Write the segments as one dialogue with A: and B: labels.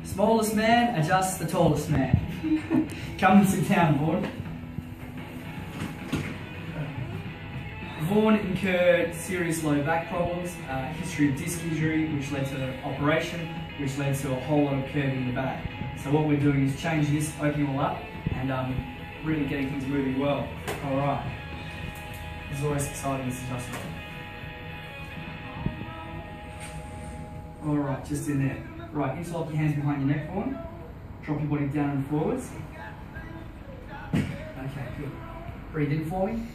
A: Smallest man adjusts the tallest man. Come and sit down, Vaughan. Vaughan incurred serious low back problems, history of disc injury, which led to operation, which led to a whole lot of curving in the back. So what we're doing is changing this, opening all up, and really getting things moving well. All right. This is always exciting, this adjustment. All right, just in there. Right, interlock your hands behind your neck, Vaughan. Drop your body down and forwards. Okay, good. Breathe in for me.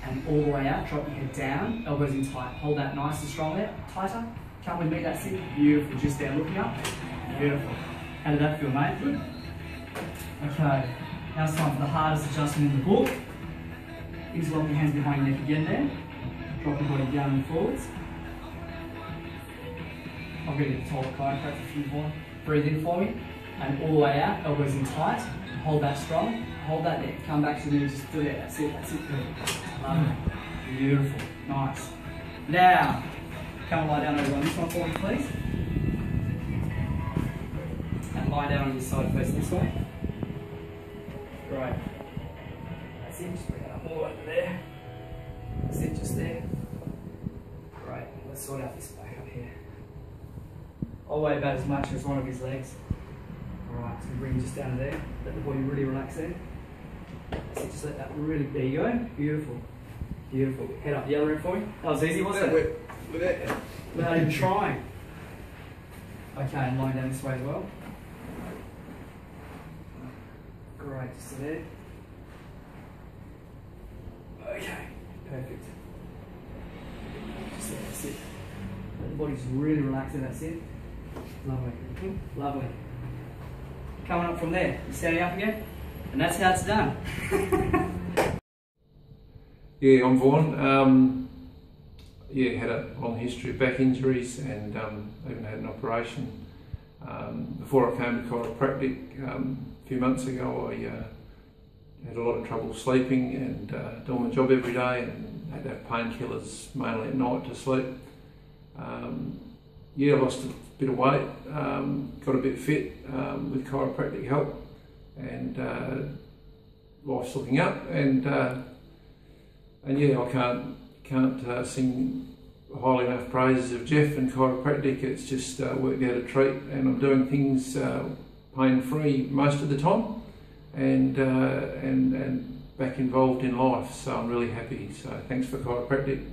A: And all the way out, drop your head down, elbows in tight. Hold that nice and strong there, tighter. Come with me, that's it. Beautiful, just there, looking up. Beautiful. How did that feel, mate? Good. Okay, now it's time for the hardest adjustment in the book. Interlock your hands behind your neck again there. Drop your body down and forwards. I'll get a taller chiropractor if you want. Breathe in for me, and all the way out, elbows in tight. Hold that strong. Hold that there. Come back to me, just do that. That's it, that's it. Good. Love it. Beautiful. Nice. Now, come and lie down over on this one for me, please. And lie down on your side facing this way. Great. That's it, just bring it up all over there. That's it, just there. Great. Let's sort out this back up here. I'll weigh about as much as one of his legs. Alright, so bring him just down to there. Let the body really relax there. That's it, just let that really, there you go. Beautiful. Beautiful. Head up the other end for me. That was easy, wasn't it? Without even trying. Okay, and lying down this way as well. Great, just there. Okay, perfect. Just there, that's it. Let the body just really relax there, that's it. Lovely. Lovely. Coming up from there, you're standing up again, and that's how it's done.
B: Yeah, I'm Vaughan. Yeah, had a long history of back injuries and even had an operation. Before I came to chiropractic a few months ago, I had a lot of trouble sleeping and doing my job every day, and had to have painkillers mainly at night to sleep. Yeah, I lost a bit of weight, got a bit fit with chiropractic help, and life's looking up, and yeah, I can't sing highly enough praises of Jeff and chiropractic. It's just worked out a treat, and I'm doing things pain-free most of the time, and back involved in life. So I'm really happy. So thanks for chiropractic.